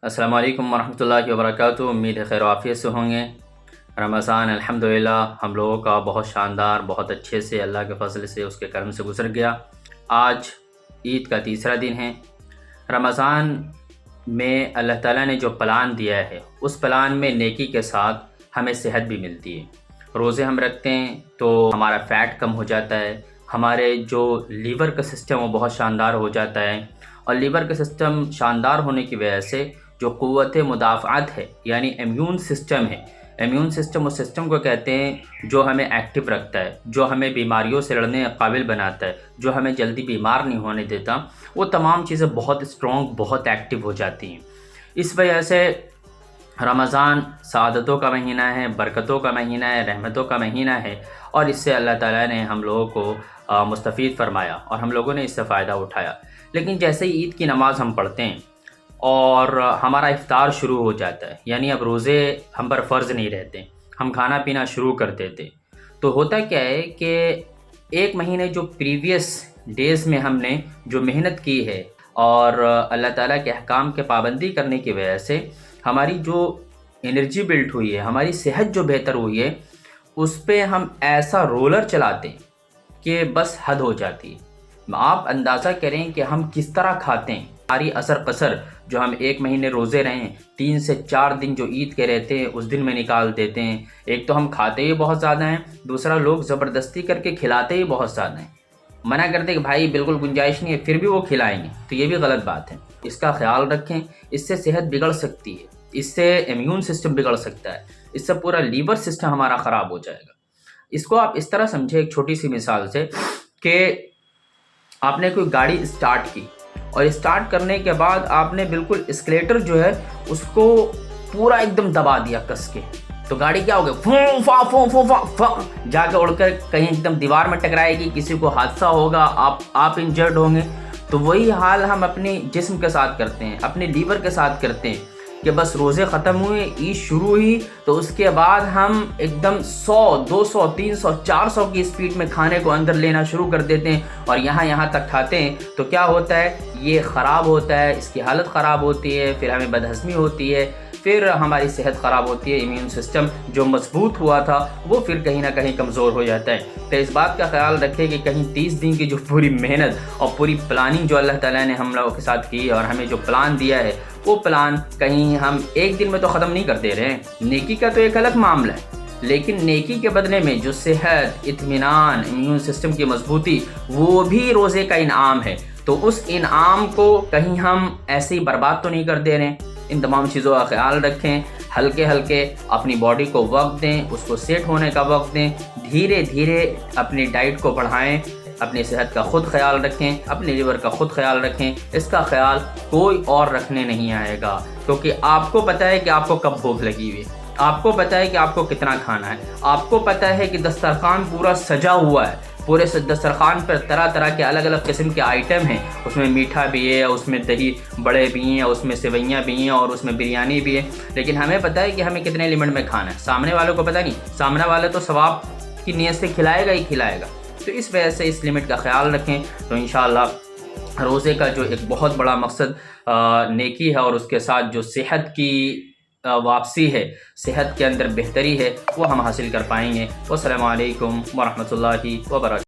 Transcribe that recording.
السلام علیکم ورحمۃ اللہ وبرکاتہ۔ امید ہے خیر و عافیت سے ہوں گے۔ رمضان الحمدللہ ہم لوگوں کا بہت شاندار، بہت اچھے سے اللہ کے فضل سے، اس کے کرم سے گزر گیا۔ آج عید کا تیسرا دن ہے۔ رمضان میں اللہ تعالیٰ نے جو پلان دیا ہے، اس پلان میں نیکی کے ساتھ ہمیں صحت بھی ملتی ہے۔ روزے ہم رکھتے ہیں تو ہمارا فیٹ کم ہو جاتا ہے، ہمارے جو لیور کا سسٹم وہ بہت شاندار ہو جاتا ہے، اور لیور کا سسٹم شاندار ہونے کی وجہ سے جو قوت مدافعت ہے، یعنی امیون سسٹم ہے، امیون سسٹم اس سسٹم کو کہتے ہیں جو ہمیں ایکٹیو رکھتا ہے، جو ہمیں بیماریوں سے لڑنے قابل بناتا ہے، جو ہمیں جلدی بیمار نہیں ہونے دیتا، وہ تمام چیزیں بہت اسٹرانگ، بہت ایکٹیو ہو جاتی ہیں۔ اس وجہ سے رمضان سعادتوں کا مہینہ ہے، برکتوں کا مہینہ ہے، رحمتوں کا مہینہ ہے، اور اس سے اللہ تعالیٰ نے ہم لوگوں کو مستفید فرمایا اور ہم لوگوں نے اس سے فائدہ اٹھایا۔ لیکن جیسے ہی عید کی نماز ہم پڑھتے ہیں اور ہمارا افطار شروع ہو جاتا ہے، یعنی اب روزے ہم پر فرض نہیں رہتے، ہم کھانا پینا شروع کر دیتے، تو ہوتا کیا ہے کہ ایک مہینے جو پریویس ڈیز میں ہم نے جو محنت کی ہے اور اللہ تعالیٰ کے احکام کے پابندی کرنے کی وجہ سے ہماری جو انرجی بلڈ ہوئی ہے، ہماری صحت جو بہتر ہوئی ہے، اس پہ ہم ایسا رولر چلاتے ہیں کہ بس حد ہو جاتی ہے۔ آپ اندازہ کریں کہ ہم کس طرح کھاتے ہیں، ہماری اثر قصر جو ہم ایک مہینے روزے رہیں، 3 سے 4 دن جو عید کے رہتے ہیں اس دن میں نکال دیتے ہیں۔ ایک تو ہم کھاتے ہی بہت زیادہ ہیں، دوسرا لوگ زبردستی کر کے کھلاتے ہی بہت زیادہ ہیں، منع کرتے کہ بھائی بالکل گنجائش نہیں ہے، پھر بھی وہ کھلائیں گے، تو یہ بھی غلط بات ہے۔ اس کا خیال رکھیں، اس سے صحت بگڑ سکتی ہے، اس سے امیون سسٹم بگڑ سکتا ہے، اس سے پورا لیور سسٹم ہمارا خراب ہو جائے گا۔ اس کو آپ اس طرح سمجھیں ایک چھوٹی سی مثال سے کہ آپ نے کوئی گاڑی اسٹارٹ کی اور اسٹارٹ کرنے کے بعد آپ نے بالکل اسکلیٹر جو ہے اس کو پورا ایک دم دبا دیا کس کے، تو گاڑی کیا ہو گیا، فوں فا فوں فوں فا فا، جا کے اڑ کر کہیں ایک دم دیوار میں ٹکرائے گی، کسی کو حادثہ ہوگا، آپ انجرڈ ہوں گے۔ تو وہی حال ہم اپنے جسم کے ساتھ کرتے ہیں، اپنے لیور کے ساتھ کرتے ہیں کہ بس روزے ختم ہوئے، عید شروع ہوئی تو اس کے بعد ہم ایک دم 100 200 300 400 کی اسپیڈ میں کھانے کو اندر لینا شروع کر دیتے ہیں، اور یہاں تک کھاتے ہیں۔ تو کیا ہوتا ہے، یہ خراب ہوتا ہے، اس کی حالت خراب ہوتی ہے، پھر ہمیں بدہضمی ہوتی ہے، پھر ہماری صحت خراب ہوتی ہے، امیون سسٹم جو مضبوط ہوا تھا وہ پھر کہیں نہ کہیں کمزور ہو جاتا ہے۔ تو اس بات کا خیال رکھیں کہ کہیں 30 دن کی جو پوری محنت اور پوری پلاننگ جو اللہ تعالیٰ نے ہم لوگوں کے ساتھ کی اور ہمیں جو پلان دیا ہے، وہ پلان کہیں ہم ایک دن میں تو ختم نہیں کر دے رہے ہیں۔ نیکی کا تو ایک الگ معاملہ ہے، لیکن نیکی کے بدلے میں جو صحت، اطمینان، امیون سسٹم کی مضبوطی، وہ بھی روزے کا انعام ہے۔ تو اس انعام کو کہیں ہم ایسے ہی برباد تو نہیں کر دے رہے ہیں۔ ان تمام چیزوں کا خیال رکھیں، ہلکے ہلکے اپنی باڈی کو وقت دیں، اس کو سیٹ ہونے کا وقت دیں، دھیرے دھیرے اپنی ڈائٹ کو بڑھائیں، اپنی صحت کا خود خیال رکھیں، اپنے لیور کا خود خیال رکھیں۔ اس کا خیال کوئی اور رکھنے نہیں آئے گا، کیونکہ آپ کو پتہ ہے کہ آپ کو کب بھوک لگی ہوئی ہے، آپ کو پتہ ہے کہ آپ کو کتنا کھانا ہے، آپ کو پتہ ہے کہ دسترخوان پورا سجا ہوا ہے، پورے دسترخوان پر طرح طرح کے الگ الگ قسم کے آئٹم ہیں، اس میں میٹھا بھی ہے، اس میں دہی بڑے بھی ہیں، اس میں سویاں بھی ہیں، اور اس میں بریانی بھی ہے، لیکن ہمیں پتہ ہے کہ ہمیں کتنے لمٹ میں کھانا ہے۔ سامنے والوں کو پتہ نہیں، سامنے والا تو ثواب کی نیت سے کھلائے گا ہی کھلائے گا۔ تو اس وجہ سے اس لمٹ کا خیال رکھیں، تو انشاءاللہ روزے کا جو ایک بہت بڑا مقصد نیکی ہے، اور اس کے ساتھ جو صحت کی واپسی ہے، صحت کے اندر بہتری ہے، وہ ہم حاصل کر پائیں گے۔ والسلام علیکم ورحمۃ اللہ وبرکاتہ۔